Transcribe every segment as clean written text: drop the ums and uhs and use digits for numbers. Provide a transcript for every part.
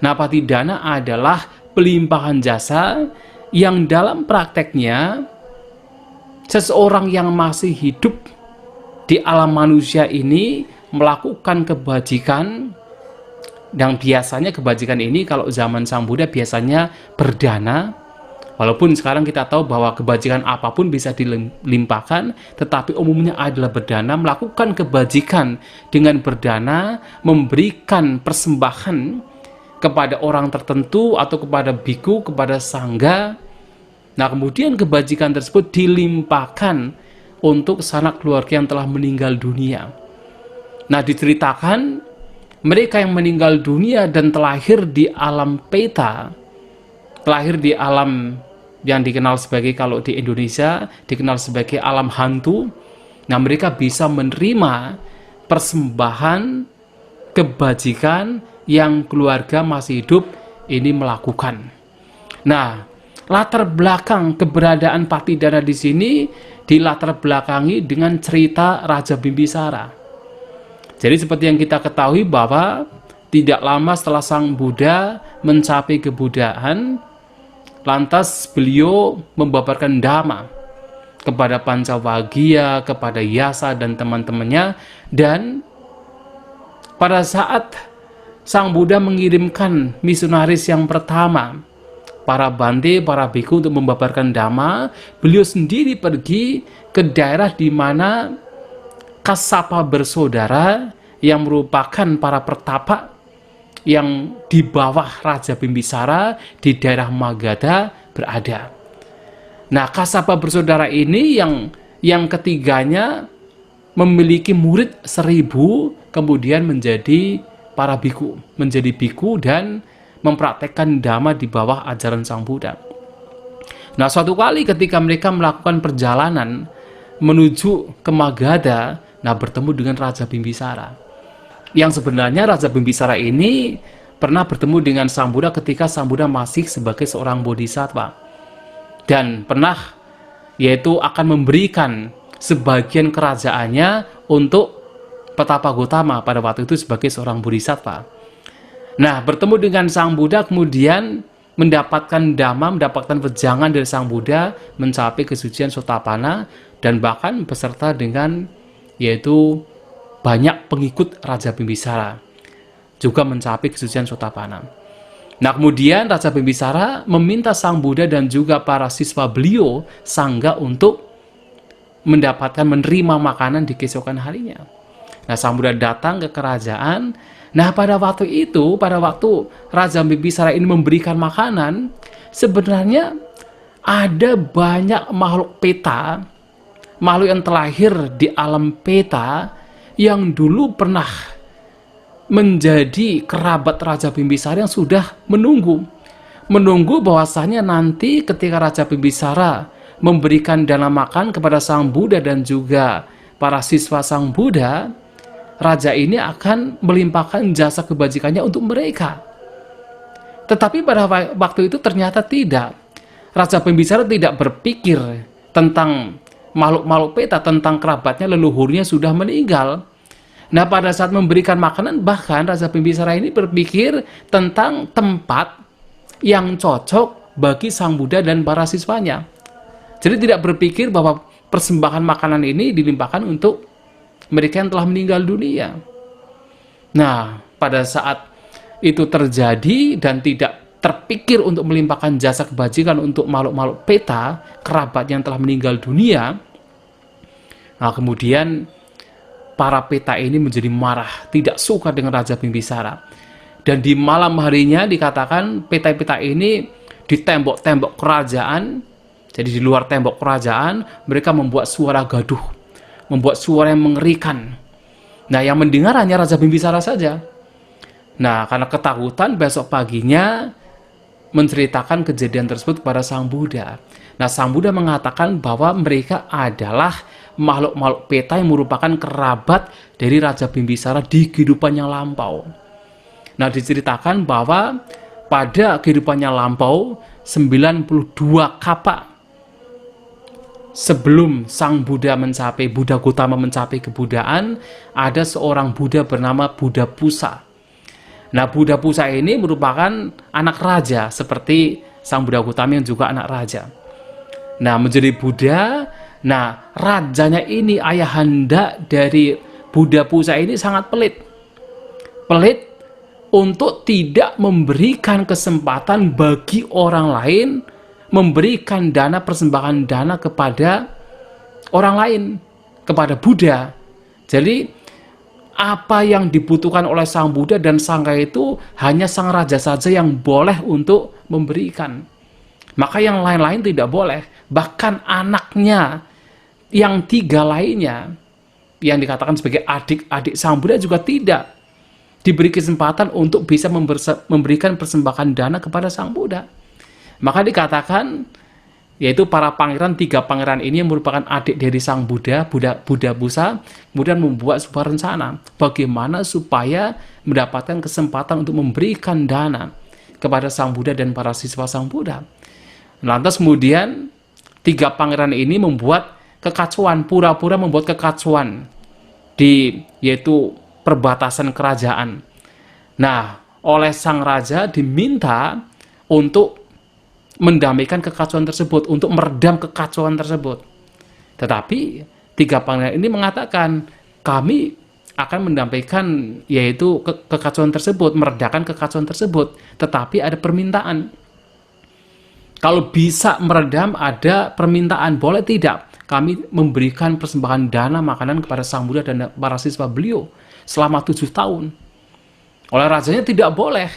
Nah, patidana adalah pelimpahan jasa yang dalam prakteknya seseorang yang masih hidup di alam manusia ini melakukan kebajikan, dan biasanya kebajikan ini kalau zaman Sang Buddha biasanya berdana, walaupun sekarang kita tahu bahwa kebajikan apapun bisa dilimpahkan, tetapi umumnya adalah berdana. Melakukan kebajikan dengan berdana, memberikan persembahan kepada orang tertentu atau kepada biku, kepada sangga. Nah, kemudian kebajikan tersebut dilimpahkan untuk sanak keluarga yang telah meninggal dunia. Nah, diceritakan mereka yang meninggal dunia dan terlahir di alam peta, terlahir di alam yang dikenal sebagai, kalau di Indonesia dikenal sebagai alam hantu. Nah, mereka bisa menerima persembahan kebajikan yang keluarga masih hidup ini melakukan. Nah, latar belakang keberadaan patidana di sini dilatar belakangi dengan cerita Raja Bimbisara. Jadi seperti yang kita ketahui bahwa tidak lama setelah Sang Buddha mencapai kebudaan, lantas beliau membabarkan Dhamma kepada Pancawagya, kepada Yasa dan teman-temannya. Dan pada saat Sang Buddha mengirimkan misionaris yang pertama, para bante, para biku, untuk membabarkan Dhamma, beliau sendiri pergi ke daerah di mana Kassapa bersaudara yang merupakan para pertapa yang di bawah Raja Bimbisara di daerah Magadha berada. Nah, Kassapa bersaudara ini yang ketiganya memiliki murid 1000, kemudian menjadi para biku, menjadi biku dan mempraktekkan Dhamma di bawah ajaran Sang Buddha. Nah, suatu kali ketika mereka melakukan perjalanan menuju ke Magadha, nah bertemu dengan Raja Bimbisara. Yang sebenarnya Raja Bimbisara ini pernah bertemu dengan Sang Buddha ketika Sang Buddha masih sebagai seorang bodhisattva. Dan pernah, yaitu akan memberikan sebagian kerajaannya untuk Petapa Gotama pada waktu itu sebagai seorang bodhisattva. Nah, bertemu dengan Sang Buddha, kemudian mendapatkan Dhamma, mendapatkan wejangan dari Sang Buddha, mencapai kesucian Sotapanna, dan bahkan beserta dengan yaitu banyak pengikut Raja Bimbisara juga mencapai kesucian Sotapanna. Nah, kemudian Raja Bimbisara meminta Sang Buddha dan juga para siswa beliau, sangga, untuk mendapatkan menerima makanan di keesokan harinya. Nah, Sang Buddha datang ke kerajaan. Nah, pada waktu itu, pada waktu Raja Bimbisara ini memberikan makanan, sebenarnya ada banyak makhluk peta, makhluk yang terlahir di alam peta, yang dulu pernah menjadi kerabat Raja Bimbisara yang sudah menunggu bahwasanya nanti ketika Raja Bimbisara memberikan dana makan kepada Sang Buddha dan juga para siswa Sang Buddha, raja ini akan melimpahkan jasa kebajikannya untuk mereka. Tetapi pada waktu itu ternyata tidak. Raja Bimbisara tidak berpikir tentang makhluk-makhluk peta, tentang kerabatnya, leluhurnya sudah meninggal. Nah, pada saat memberikan makanan, bahkan Raja Bimbisara ini berpikir tentang tempat yang cocok bagi Sang Buddha dan para siswanya. Jadi tidak berpikir bahwa persembahan makanan ini dilimpahkan untuk mereka yang telah meninggal dunia. Nah, pada saat itu terjadi dan tidak terpikir untuk melimpahkan jasa kebajikan untuk makhluk-makhluk peta, kerabat yang telah meninggal dunia, nah kemudian para peta ini menjadi marah, tidak suka dengan Raja Bimbisara. Dan di malam harinya dikatakan peta-peta ini di tembok-tembok kerajaan, jadi di luar tembok kerajaan, mereka membuat suara gaduh, membuat suara yang mengerikan. Nah, yang mendengar hanya Raja Bimbisara saja. Nah, karena ketakutan, besok paginya menceritakan kejadian tersebut kepada Sang Buddha. Nah, Sang Buddha mengatakan bahwa mereka adalah makhluk-makhluk peta yang merupakan kerabat dari Raja Bimbisara di kehidupan yang lampau. Nah, diceritakan bahwa pada kehidupannya lampau, 92 kapak sebelum Sang Buddha mencapai, Buddha Gotama mencapai kebudaan, ada seorang Buddha bernama Buddha Pusa. Nah, Buddha Pusa ini merupakan anak raja, seperti Sang Buddha Gautama yang juga anak raja. Nah, menjadi Buddha, nah rajanya ini, ayahanda dari Buddha Pusa ini sangat pelit. Pelit untuk tidak memberikan kesempatan bagi orang lain memberikan dana, persembahan dana kepada orang lain, kepada Buddha. Jadi apa yang dibutuhkan oleh Sang Buddha dan Sangha itu hanya sang raja saja yang boleh untuk memberikan. Maka yang lain-lain tidak boleh. Bahkan anaknya yang 3 lainnya, yang dikatakan sebagai adik-adik Sang Buddha, juga tidak diberi kesempatan untuk bisa memberikan persembahan dana kepada Sang Buddha. Maka dikatakan, yaitu para pangeran, 3 pangeran ini yang merupakan adik dari Sang Buddha, Buddha Pusa, kemudian membuat sebuah rencana bagaimana supaya mendapatkan kesempatan untuk memberikan dana kepada Sang Buddha dan para siswa Sang Buddha. Lantas kemudian 3 pangeran ini membuat kekacauan, pura-pura membuat kekacauan yaitu perbatasan kerajaan. Nah, oleh sang raja diminta untuk mendamaikan kekacauan tersebut, untuk meredam kekacauan tersebut. Tetapi 3 pangeran ini mengatakan, kami akan mendamaikan yaitu kekacauan tersebut, meredakan kekacauan tersebut, tetapi ada permintaan. Kalau bisa meredam, ada permintaan, boleh tidak kami memberikan persembahan dana makanan kepada Sang Buddha dan para siswa beliau selama 7 tahun. Oleh rajanya tidak boleh.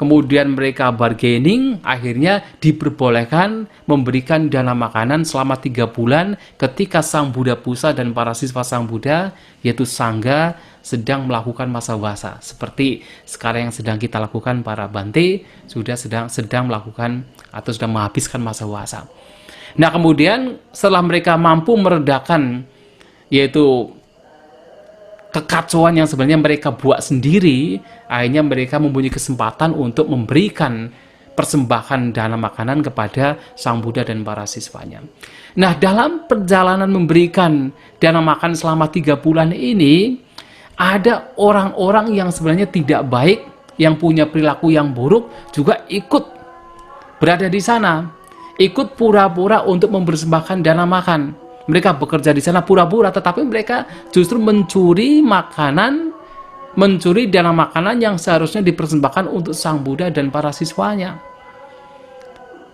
Kemudian mereka bargaining, akhirnya diperbolehkan memberikan dana makanan selama 3 bulan ketika Sang Buddha Pusa dan para siswa Sang Buddha, yaitu Sangha, sedang melakukan masa wasa. Seperti sekarang yang sedang kita lakukan, para Bante sedang melakukan atau sedang menghabiskan masa wasa. Nah, kemudian setelah mereka mampu meredakan yaitu kekacauan yang sebenarnya mereka buat sendiri, akhirnya mereka mempunyai kesempatan untuk memberikan persembahan dana makanan kepada Sang Buddha dan para siswanya. Nah, dalam perjalanan memberikan dana makan selama 3 bulan ini, ada orang-orang yang sebenarnya tidak baik, yang punya perilaku yang buruk, juga ikut berada di sana, ikut pura-pura untuk mempersembahkan dana makan. Mereka bekerja di sana pura-pura, tetapi mereka justru mencuri makanan, mencuri dana makanan yang seharusnya dipersembahkan untuk Sang Buddha dan para siswanya.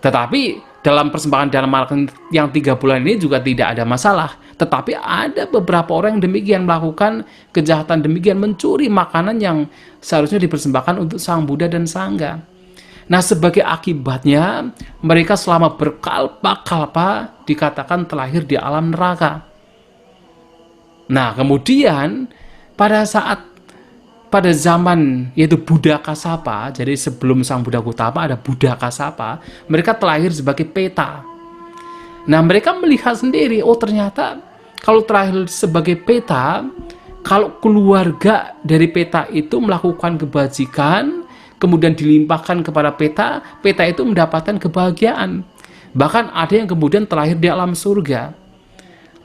Tetapi dalam persembahan dana makan yang 3 bulan ini juga tidak ada masalah. Tetapi ada beberapa orang yang demikian melakukan kejahatan demikian, mencuri makanan yang seharusnya dipersembahkan untuk Sang Buddha dan Sangha. Nah, sebagai akibatnya, mereka selama berkalpa-kalpa dikatakan terlahir di alam neraka. Nah, kemudian pada zaman yaitu Buddha Kasapa, jadi sebelum Sang Buddha Gautama ada Buddha Kasapa, mereka terlahir sebagai peta. Nah, mereka melihat sendiri, oh ternyata kalau terlahir sebagai peta, kalau keluarga dari peta itu melakukan kebajikan, kemudian dilimpahkan kepada peta, peta itu mendapatkan kebahagiaan. Bahkan ada yang kemudian terlahir di alam surga.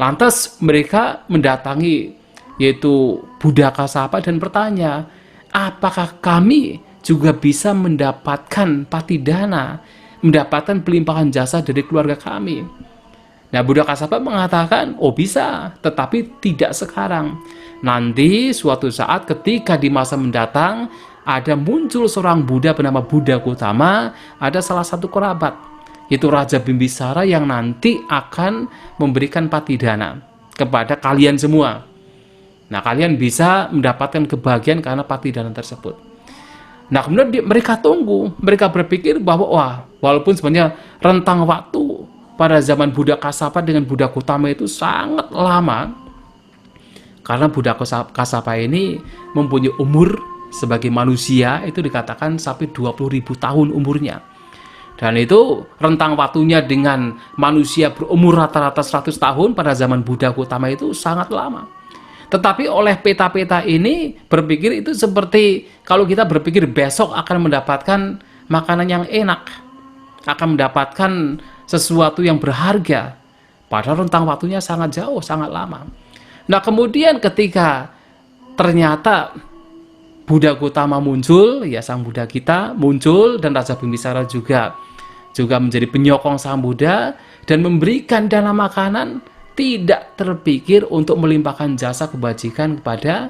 Lantas mereka mendatangi yaitu Buddha Kasapa dan bertanya, apakah kami juga bisa mendapatkan patidana, mendapatkan pelimpahan jasa dari keluarga kami? Nah, Buddha Kasapa mengatakan, oh bisa, tetapi tidak sekarang. Nanti suatu saat ketika di masa mendatang, ada muncul seorang Buddha bernama Buddha Gautama, ada salah satu kerabat, yaitu Raja Bimbisara yang nanti akan memberikan patidana kepada kalian semua. Nah, kalian bisa mendapatkan kebahagiaan karena patidana tersebut. Nah, kemudian mereka tunggu, mereka berpikir bahwa wah, walaupun sebenarnya rentang waktu pada zaman Buddha Kasapa dengan Buddha Gautama itu sangat lama, karena Buddha Kasapa ini mempunyai umur sebagai manusia itu dikatakan sampai 20.000 tahun umurnya. Dan itu rentang waktunya dengan manusia berumur rata-rata 100 tahun pada zaman Buddha Gautama itu sangat lama. Tetapi oleh peta-peta ini berpikir itu seperti kalau kita berpikir besok akan mendapatkan makanan yang enak, akan mendapatkan sesuatu yang berharga. Padahal rentang waktunya sangat jauh, sangat lama. Nah, kemudian ketika ternyata Buddha Gautama muncul, ya sang Buddha kita muncul, dan Raja Bimbisara juga menjadi penyokong sang Buddha dan memberikan dana makanan, tidak terpikir untuk melimpahkan jasa kebajikan kepada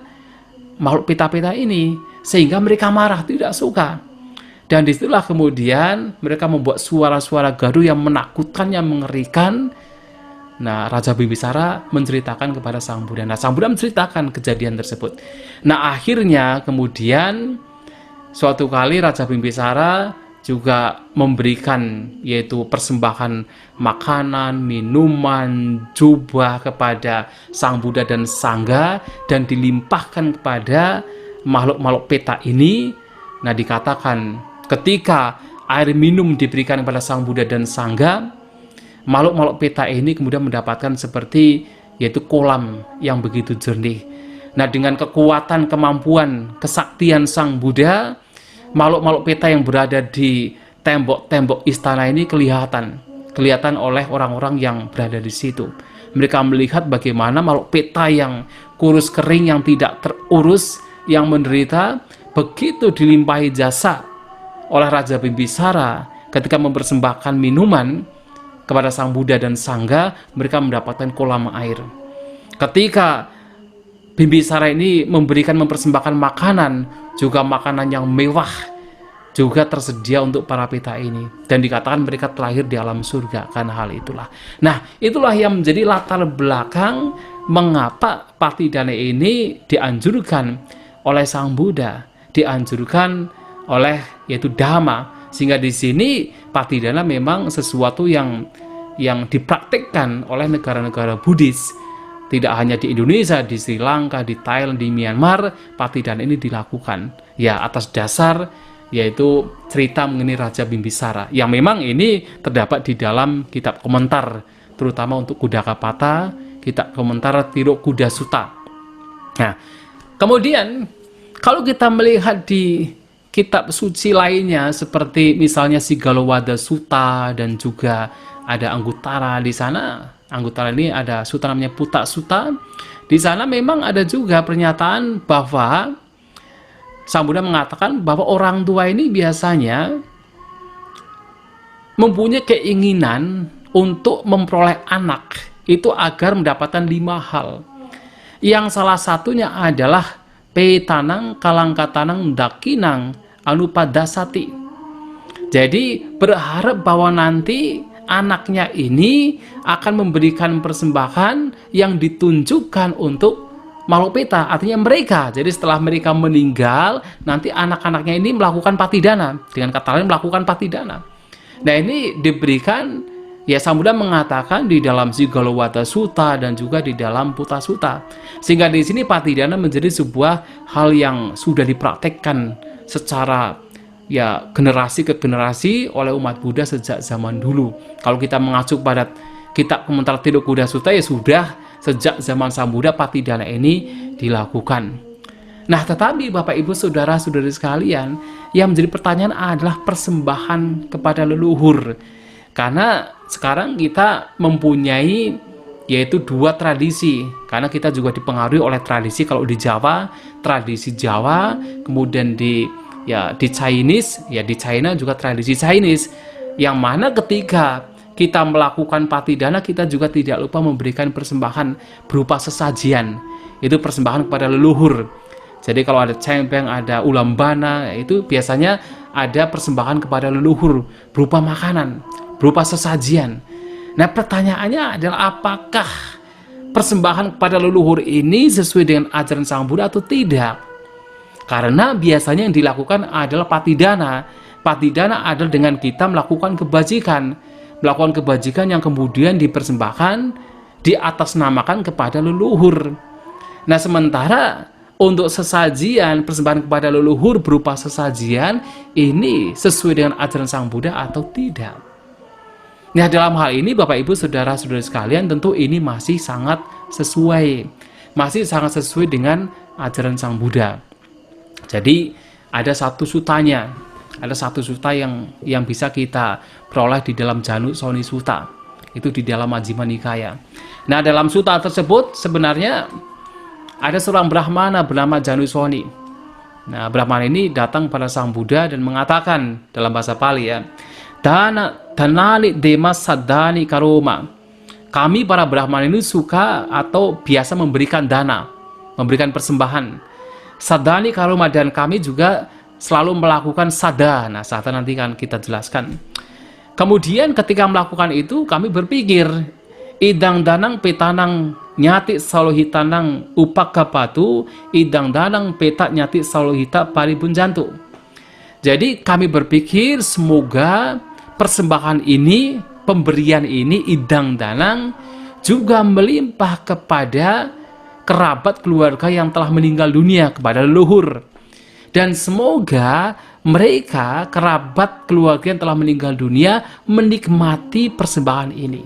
makhluk pita-pita ini, sehingga mereka marah, tidak suka. Dan disitulah kemudian mereka membuat suara-suara gaduh yang menakutkan, yang mengerikan. Nah, Raja Bimbisara menceritakan kepada sang Buddha. Nah, sang Buddha menceritakan kejadian tersebut. Nah, akhirnya kemudian suatu kali Raja Bimbisara juga memberikan, yaitu persembahan makanan, minuman, jubah kepada sang Buddha dan Sangga, dan dilimpahkan kepada makhluk-makhluk peta ini. Nah, dikatakan ketika air minum diberikan kepada sang Buddha dan Sangga, makhluk-makhluk peta ini kemudian mendapatkan seperti yaitu kolam yang begitu jernih. Nah, dengan kekuatan, kemampuan, kesaktian sang Buddha, makhluk-makhluk peta yang berada di tembok-tembok istana ini kelihatan oleh orang-orang yang berada di situ. Mereka melihat bagaimana makhluk peta yang kurus kering, yang tidak terurus, yang menderita, begitu dilimpahi jasa oleh Raja Bimbisara ketika mempersembahkan minuman kepada sang Buddha dan Sangga, mereka mendapatkan kolam air. Ketika Bimbisara ini mempersembahkan makanan, juga makanan yang mewah juga tersedia untuk para pita ini, dan dikatakan mereka terlahir di alam surga karena hal itulah. Nah, itulah yang menjadi latar belakang mengapa Patidana ini dianjurkan oleh sang Buddha, dianjurkan oleh yaitu Dhamma, sehingga di sini Patidana memang sesuatu yang dipraktikkan oleh negara-negara Buddhis. Tidak hanya di Indonesia, di Sri Lanka, di Thailand, di Myanmar, Patidana ini dilakukan ya atas dasar yaitu cerita mengenai Raja Bimbisara, yang memang ini terdapat di dalam kitab komentar, terutama untuk Kudakapata, kitab komentar Tiruk Kuda Sutta. Nah, kemudian kalau kita melihat di kitab suci lainnya seperti misalnya Sigalowada Sutta, dan juga ada Anguttara di sana. Anguttara ini ada sutta namanya Putta Sutta. Di sana memang ada juga pernyataan bahwa sang Buddha mengatakan bahwa orang tua ini biasanya mempunyai keinginan untuk memperoleh anak itu agar mendapatkan 5 hal. Yang salah satunya adalah petanang kalangkatanang dakinang anupadasati. Jadi berharap bahwa nanti anaknya ini akan memberikan persembahan yang ditunjukkan untuk makhluk peta, artinya mereka. Jadi setelah mereka meninggal, nanti anak-anaknya ini melakukan patidana, dengan kata lain melakukan patidana. Nah, ini diberikan, ya sang Buddha mengatakan di dalam Sigalowada Sutta dan juga di dalam Putta Sutta, sehingga di sini patidana menjadi sebuah hal yang sudah dipraktekkan secara ya generasi ke generasi oleh umat Buddha sejak zaman dulu. Kalau kita mengacu pada kitab komentar Tiruk Kuda Sutta, ya sudah sejak zaman sang Buddha patidana ini dilakukan. Nah, tetapi Bapak Ibu saudara-saudari sekalian, yang menjadi pertanyaan adalah persembahan kepada leluhur. Karena sekarang kita mempunyai yaitu 2 tradisi, karena kita juga dipengaruhi oleh tradisi, kalau di Jawa, tradisi Jawa, kemudian di Chinese, ya di China juga tradisi Chinese, yang mana ketika kita melakukan patidana, kita juga tidak lupa memberikan persembahan berupa sesajian, itu persembahan kepada leluhur. Jadi kalau ada cempeng, ada ulambana, itu biasanya ada persembahan kepada leluhur berupa makanan, berupa sesajian. Nah, pertanyaannya adalah apakah persembahan kepada leluhur ini sesuai dengan ajaran sang Buddha atau tidak? Karena biasanya yang dilakukan adalah patidana. Patidana adalah dengan kita melakukan kebajikan yang kemudian dipersembahkan, diatasnamakan kepada leluhur. Nah, sementara untuk sesajian, persembahan kepada leluhur berupa sesajian, ini sesuai dengan ajaran sang Buddha atau tidak? Nah, dalam hal ini Bapak Ibu saudara-saudari sekalian, tentu ini masih sangat sesuai dengan ajaran sang Buddha. Jadi ada satu sutanya, ada satu sutta yang bisa kita peroleh di dalam Janusoni Sutta, itu di dalam Majjhima Nikaya. Nah, dalam sutta tersebut sebenarnya ada seorang Brahmana bernama Janusoni. Nah, Brahmana ini datang pada Sang Buddha dan mengatakan dalam bahasa Pali ya, Danali dema sadani karoma. Kami para Brahmana ini suka atau biasa memberikan dana, memberikan persembahan. Sadani karoma, dan kami juga selalu melakukan sada. Nah, sada nanti kan kita jelaskan. Kemudian ketika melakukan itu kami berpikir, idang danang petanang nyati salohitanang upakapatu, idang danang petak nyati salohita paribunjantu. Jadi kami berpikir semoga persembahan ini, pemberian ini, idang danang juga melimpah kepada kerabat keluarga yang telah meninggal dunia, kepada leluhur. Dan semoga mereka, kerabat keluarga yang telah meninggal dunia, menikmati persembahan ini.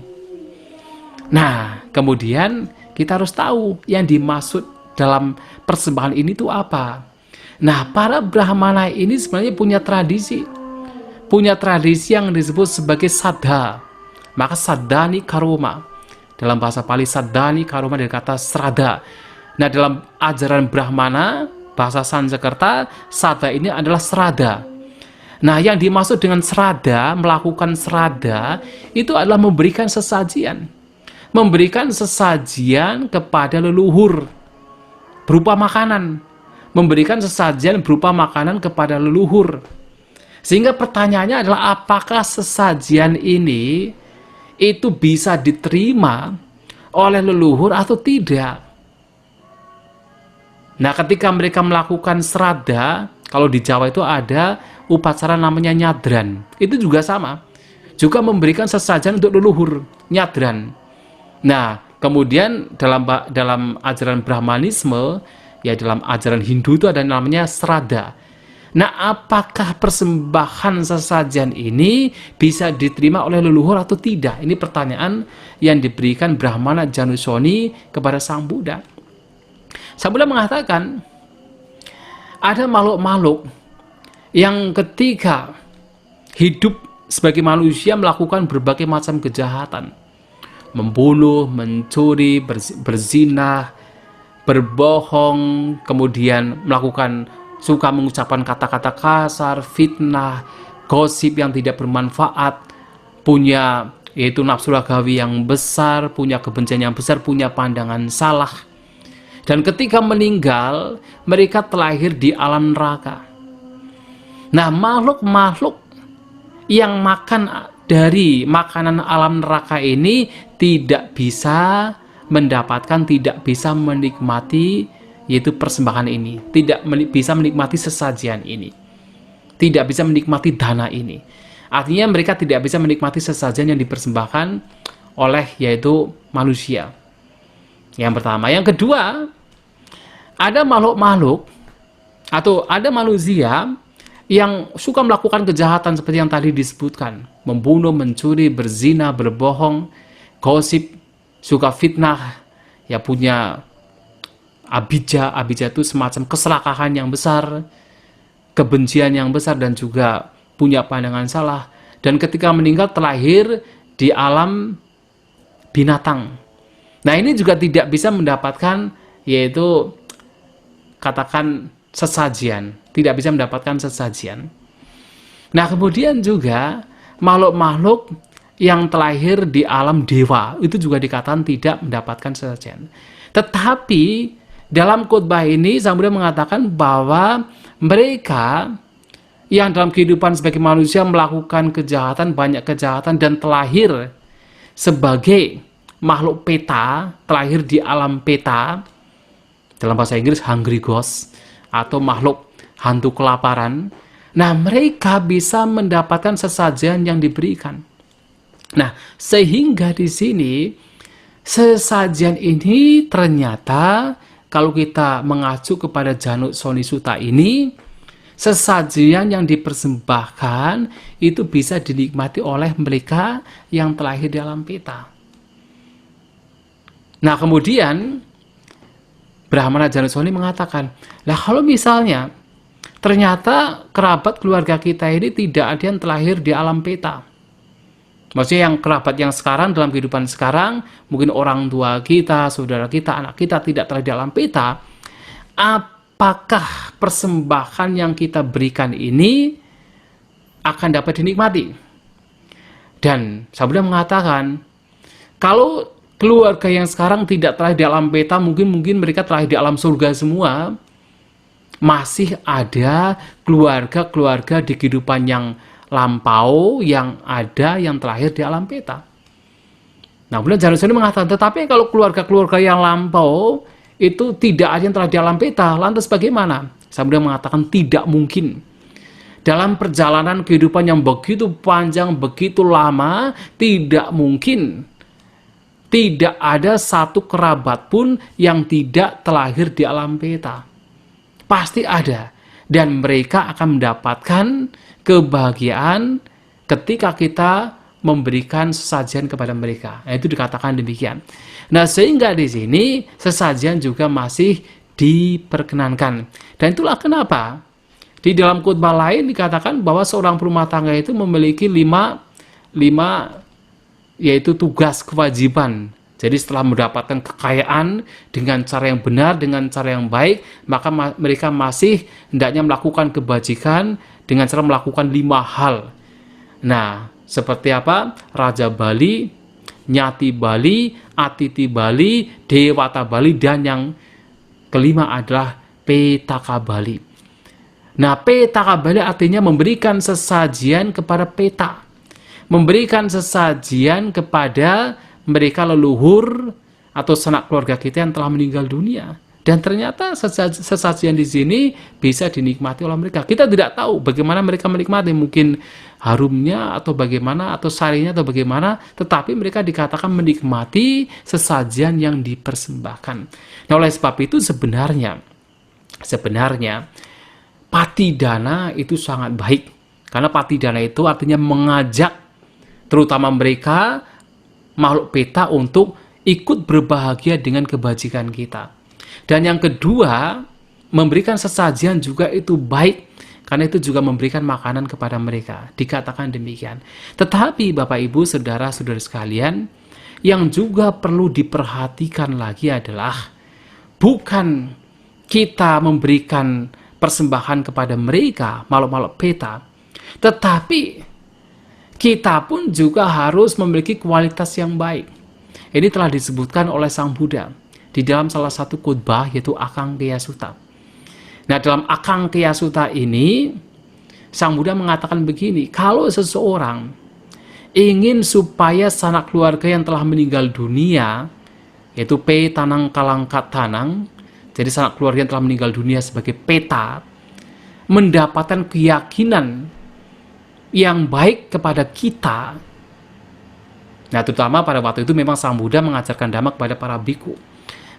Nah, kemudian kita harus tahu yang dimaksud dalam persembahan ini itu apa. Nah, para Brahmana ini sebenarnya punya tradisi. Punya tradisi yang disebut sebagai sadha. Maka sadhani karoma. Dalam bahasa Pali, sadhani karoma dari kata sraddha. Nah, dalam ajaran Brahmana, bahasa Sanskerta, sadha ini adalah sraddha. Nah, yang dimaksud dengan sraddha, melakukan sraddha, itu adalah memberikan sesajian. Memberikan sesajian kepada leluhur berupa makanan, memberikan sesajian berupa makanan kepada leluhur. Sehingga pertanyaannya adalah apakah sesajian ini itu bisa diterima oleh leluhur atau tidak. Nah, ketika mereka melakukan sraddha, kalau di Jawa itu ada upacara namanya nyadran, itu juga sama, juga memberikan sesajian untuk leluhur, nyadran. Nah, kemudian dalam ajaran Brahmanisme, ya dalam ajaran Hindu itu ada namanya sraddha. Nah, apakah persembahan sesajian ini bisa diterima oleh leluhur atau tidak? Ini pertanyaan yang diberikan Brahmana Janusoni kepada Sang Buddha. Sang Buddha mengatakan, ada makhluk-makhluk yang ketika hidup sebagai manusia melakukan berbagai macam kejahatan. Membunuh, mencuri, berzina, berbohong, kemudian suka mengucapkan kata-kata kasar, fitnah, gosip yang tidak bermanfaat, punya yaitu nafsu ragawi yang besar, punya kebencian yang besar, punya pandangan salah. Dan ketika meninggal, mereka terlahir di alam neraka. Nah, makhluk-makhluk yang makan dari makanan alam neraka ini tidak bisa mendapatkan, tidak bisa menikmati yaitu persembahan ini, tidak bisa menikmati sesajian ini, tidak bisa menikmati dana ini. Artinya mereka tidak bisa menikmati sesajian yang dipersembahkan oleh yaitu manusia. Yang pertama. Yang kedua, ada makhluk-makhluk atau ada manusia yang suka melakukan kejahatan seperti yang tadi disebutkan, membunuh, mencuri, berzina, berbohong, gosip, suka fitnah, ya punya abijah itu semacam keserakahan yang besar, kebencian yang besar, dan juga punya pandangan salah. Dan ketika meninggal terlahir di alam binatang. Nah, ini juga tidak bisa mendapatkan yaitu katakan sesajian, tidak bisa mendapatkan sesajian. Nah, kemudian juga makhluk-makhluk yang terlahir di alam dewa itu juga dikatakan tidak mendapatkan sesajian. Tetapi dalam khotbah ini Sang Buddha mengatakan bahwa mereka yang dalam kehidupan sebagai manusia melakukan kejahatan, banyak kejahatan, dan terlahir sebagai makhluk peta, terlahir di alam peta, dalam bahasa Inggris hungry ghost, atau makhluk hantu kelaparan. Nah, mereka bisa mendapatkan sesajian yang diberikan. Nah, sehingga di sini sesajian ini ternyata kalau kita mengacu kepada Janusoni Sutta ini, sesajian yang dipersembahkan itu bisa dinikmati oleh mereka yang terlahir di alam peta. Nah, kemudian Brahmana Janusoni mengatakan, lah kalau misalnya ternyata kerabat keluarga kita ini tidak ada yang terlahir di alam peta. Maksudnya yang kerabat yang sekarang dalam kehidupan sekarang, mungkin orang tua kita, saudara kita, anak kita tidak terlahir di alam peta. apakah persembahan yang kita berikan ini akan dapat dinikmati. Dan Sang Buddha mengatakan, kalau keluarga yang sekarang tidak telah di alam peta, mungkin mereka telah di alam surga semua. Masih ada keluarga-keluarga di kehidupan yang lampau, yang ada, yang terakhir di alam peta. Nah, kemudian Janusani mengatakan, tetapi kalau keluarga-keluarga yang lampau itu tidak ada yang telah di alam peta, lantas bagaimana? Sang Buddha mengatakan tidak mungkin. Dalam perjalanan kehidupan yang begitu panjang, begitu lama, tidak mungkin. Tidak ada satu kerabat pun yang tidak terlahir di alam peta. Pasti ada. Dan mereka akan mendapatkan kebahagiaan ketika kita memberikan sesajian kepada mereka. Nah, itu dikatakan demikian. Nah, sehingga di sini sesajian juga masih diperkenankan. Dan itulah kenapa di dalam khotbah lain dikatakan bahwa seorang perumah tangga itu memiliki lima yaitu tugas kewajiban. Jadi setelah mendapatkan kekayaan dengan cara yang benar, dengan cara yang baik, maka mereka masih hendaknya melakukan kebajikan dengan cara melakukan 5 hal. Nah, seperti apa? Raja Bali, Nyati Bali, Atiti Bali, Dewata Bali, dan yang kelima adalah Petaka Bali. Nah, Petaka Bali artinya memberikan sesajian kepada peta. Memberikan sesajian kepada mereka leluhur atau sanak keluarga kita yang telah meninggal dunia. Dan ternyata sesajian di sini bisa dinikmati oleh mereka. Kita tidak tahu bagaimana mereka menikmati, mungkin harumnya atau bagaimana, atau sarinya atau bagaimana, tetapi mereka dikatakan menikmati sesajian yang dipersembahkan. Nah, oleh sebab itu sebenarnya patidana itu sangat baik. Karena patidana itu artinya mengajak terutama mereka makhluk peta untuk ikut berbahagia dengan kebajikan kita. Dan yang kedua, memberikan sesajian juga itu baik, karena itu juga memberikan makanan kepada mereka. Dikatakan demikian. Tetapi Bapak Ibu, saudara-saudara sekalian, yang juga perlu diperhatikan lagi adalah bukan kita memberikan persembahan kepada mereka, makhluk-makhluk peta, tetapi kita pun juga harus memiliki kualitas yang baik. Ini telah disebutkan oleh Sang Buddha di dalam salah satu khotbah, yaitu Akangkaya Sutta. Nah, dalam Akangkaya Sutta ini, Sang Buddha mengatakan begini, kalau seseorang ingin supaya sanak keluarga yang telah meninggal dunia, yaitu P Tanang Kalangkat Tanang, jadi sanak keluarga yang telah meninggal dunia sebagai peta, mendapatkan keyakinan yang baik kepada kita. Nah, terutama pada waktu itu memang Sang Buddha mengajarkan Dhamma kepada para biku.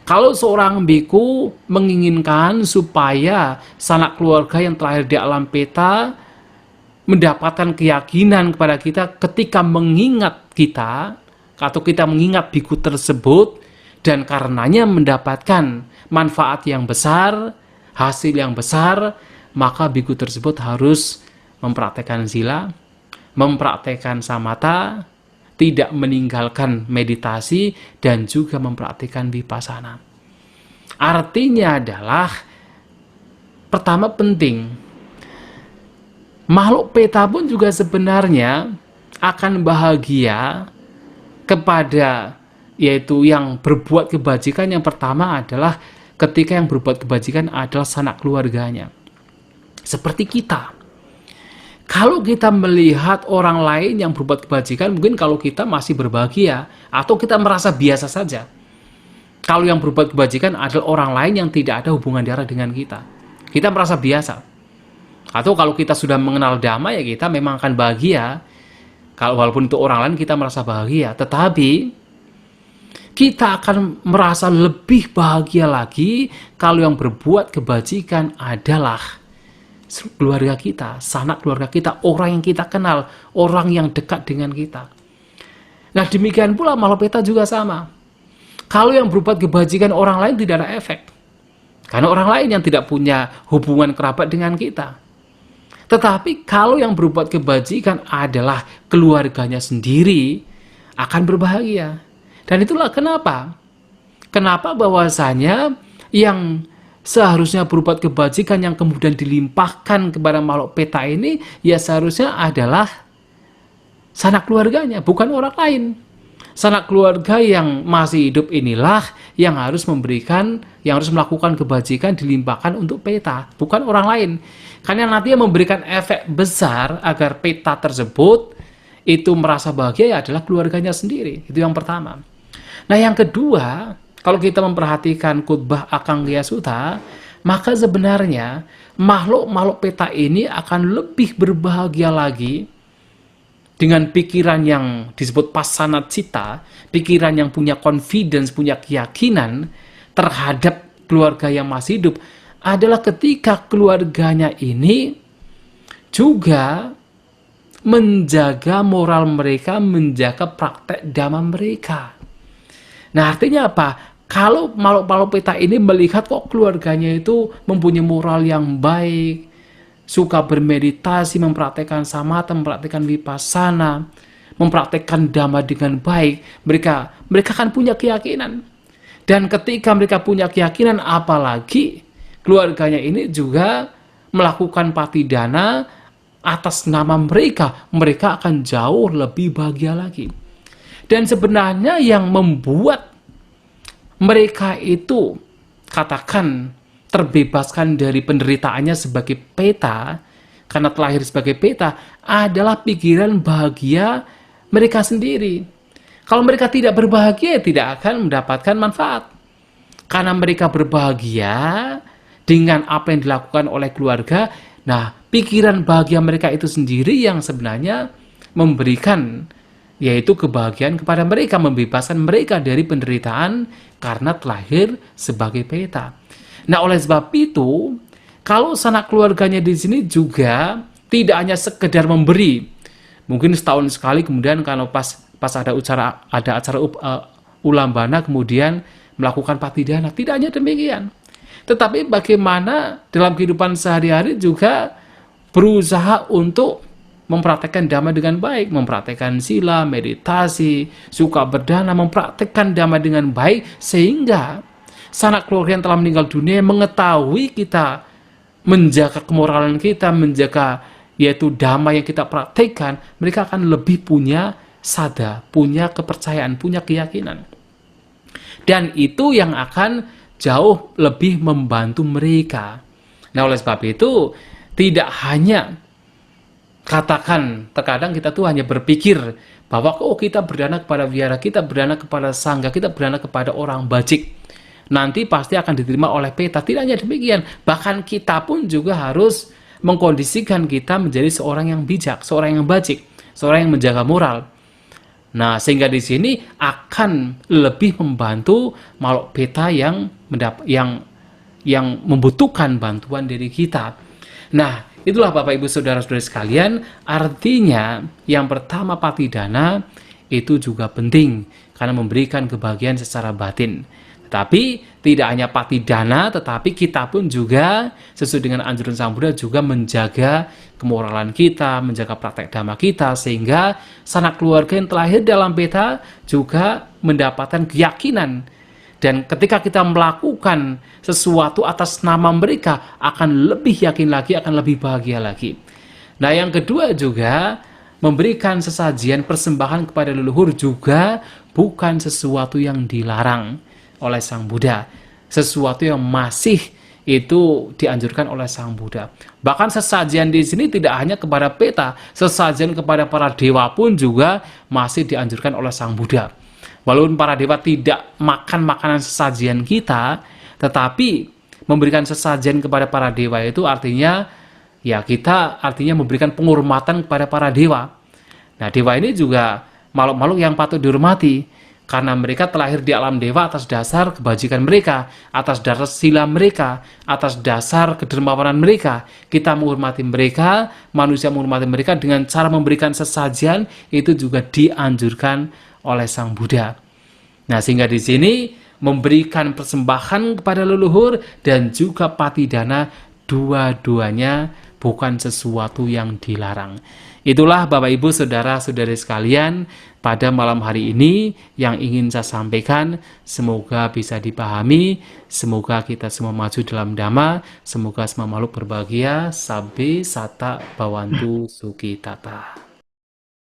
Kalau seorang biku menginginkan supaya sanak keluarga yang terlahir di alam peta mendapatkan keyakinan kepada kita ketika mengingat kita, atau kita mengingat biku tersebut, dan karenanya mendapatkan manfaat yang besar, hasil yang besar, maka biku tersebut harus mempraktekkan sila, mempraktekkan samatha, tidak meninggalkan meditasi, dan juga mempraktekkan vipassana. Artinya adalah, pertama penting, makhluk peta pun juga sebenarnya akan bahagia kepada, yaitu yang berbuat kebajikan. Yang pertama adalah ketika yang berbuat kebajikan adalah sanak keluarganya. Seperti kita. Kalau kita melihat orang lain yang berbuat kebajikan, mungkin kalau kita masih berbahagia, atau kita merasa biasa saja. Kalau yang berbuat kebajikan adalah orang lain yang tidak ada hubungan darah dengan kita, kita merasa biasa. Atau kalau kita sudah mengenal Dhamma, ya kita memang akan bahagia. Kalau walaupun itu orang lain, kita merasa bahagia. Tetapi kita akan merasa lebih bahagia lagi kalau yang berbuat kebajikan adalah keluarga kita, sanak keluarga kita, orang yang kita kenal, orang yang dekat dengan kita. Nah, demikian pula makhluk peta juga sama. Kalau yang berbuat kebajikan orang lain tidak ada efek, karena orang lain yang tidak punya hubungan kerabat dengan kita. Tetapi kalau yang berbuat kebajikan adalah keluarganya sendiri, akan berbahagia. Dan itulah kenapa bahwasanya yang seharusnya berbuat kebajikan yang kemudian dilimpahkan kepada makhluk peta ini, ya seharusnya adalah sanak keluarganya, bukan orang lain. Sanak keluarga yang masih hidup inilah yang harus memberikan, yang harus melakukan kebajikan dilimpahkan untuk peta, bukan orang lain. Karena nantinya memberikan efek besar agar peta tersebut itu merasa bahagia ya adalah keluarganya sendiri. Itu yang pertama. Nah yang kedua, kalau kita memperhatikan khotbah Akang Gya Sutta, maka sebenarnya makhluk-makhluk peta ini akan lebih berbahagia lagi dengan pikiran yang disebut pasana cita, pikiran yang punya confidence, punya keyakinan terhadap keluarga yang masih hidup, adalah ketika keluarganya ini juga menjaga moral mereka, menjaga praktek dhamma mereka. Nah artinya apa? Kalau makhluk-makhluk peta ini melihat kok keluarganya itu mempunyai moral yang baik, suka bermeditasi, mempraktekkan samatha, mempraktekkan vipassana, mempraktekkan dhamma dengan baik, mereka akan punya keyakinan. Dan ketika mereka punya keyakinan, apalagi keluarganya ini juga melakukan patidana atas nama mereka, mereka akan jauh lebih bahagia lagi. Dan sebenarnya yang membuat mereka itu, katakan, terbebaskan dari penderitaannya sebagai peta, karena terlahir sebagai peta, adalah pikiran bahagia mereka sendiri. Kalau mereka tidak berbahagia, tidak akan mendapatkan manfaat. Karena mereka berbahagia dengan apa yang dilakukan oleh keluarga, nah pikiran bahagia mereka itu sendiri yang sebenarnya memberikan, yaitu kebahagiaan kepada mereka, membebaskan mereka dari penderitaan karena terlahir sebagai peta. Nah, oleh sebab itu, kalau sanak keluarganya di sini juga tidak hanya sekedar memberi, mungkin setahun sekali, kemudian kalau pas ada acara ulambana kemudian melakukan patidana, tidak hanya demikian. Tetapi bagaimana dalam kehidupan sehari-hari juga berusaha untuk mempraktekkan dhamma dengan baik, mempraktekkan sila, meditasi, suka berdana, mempraktekkan dhamma dengan baik, sehingga sanak keluarga yang telah meninggal dunia mengetahui kita menjaga kemoralan kita, menjaga yaitu dhamma yang kita praktekkan, mereka akan lebih punya sada, punya kepercayaan, punya keyakinan. Dan itu yang akan jauh lebih membantu mereka. Nah oleh sebab itu, tidak hanya katakan, terkadang kita tuh hanya berpikir bahwa kita berdana kepada wihara, kita berdana kepada sangga, kita berdana kepada orang bajik, nanti pasti akan diterima oleh peta. Tidak hanya demikian, bahkan kita pun juga harus mengkondisikan kita menjadi seorang yang bijak, seorang yang bajik, seorang yang menjaga moral. Nah, sehingga di sini akan lebih membantu makhluk peta yang membutuhkan bantuan dari kita. Nah, itulah Bapak Ibu Saudara-saudari sekalian, artinya yang pertama patidana itu juga penting karena memberikan kebahagiaan secara batin. Tetapi tidak hanya patidana, tetapi kita pun juga sesuai dengan anjuran Sang Buddha juga menjaga kemoralan kita, menjaga praktek dhamma kita, sehingga sanak keluarga yang terlahir dalam peta juga mendapatkan keyakinan. Dan ketika kita melakukan sesuatu atas nama mereka, akan lebih yakin lagi, akan lebih bahagia lagi. Nah yang kedua juga, memberikan sesajian persembahan kepada leluhur juga bukan sesuatu yang dilarang oleh Sang Buddha, sesuatu yang masih itu dianjurkan oleh Sang Buddha. Bahkan sesajian di sini tidak hanya kepada peta, sesajian kepada para dewa pun juga masih dianjurkan oleh Sang Buddha. Walaupun para dewa tidak makan makanan sesajian kita, tetapi memberikan sesajian kepada para dewa itu artinya ya kita artinya memberikan penghormatan kepada para dewa. Nah, dewa ini juga makhluk-makhluk yang patut dihormati, karena mereka terlahir di alam dewa atas dasar kebajikan mereka, atas dasar sila mereka, atas dasar kedermawanan mereka. Kita menghormati mereka, manusia menghormati mereka dengan cara memberikan sesajian, itu juga dianjurkan oleh Sang Buddha. Nah, sehingga di sini memberikan persembahan kepada leluhur dan juga patidana, dua-duanya bukan sesuatu yang dilarang. Itulah Bapak Ibu Saudara-saudari sekalian pada malam hari ini yang ingin saya sampaikan. Semoga bisa dipahami, semoga kita semua maju dalam dhamma, semoga semua makhluk berbahagia. Sabe Sata Bawantu Sukitata.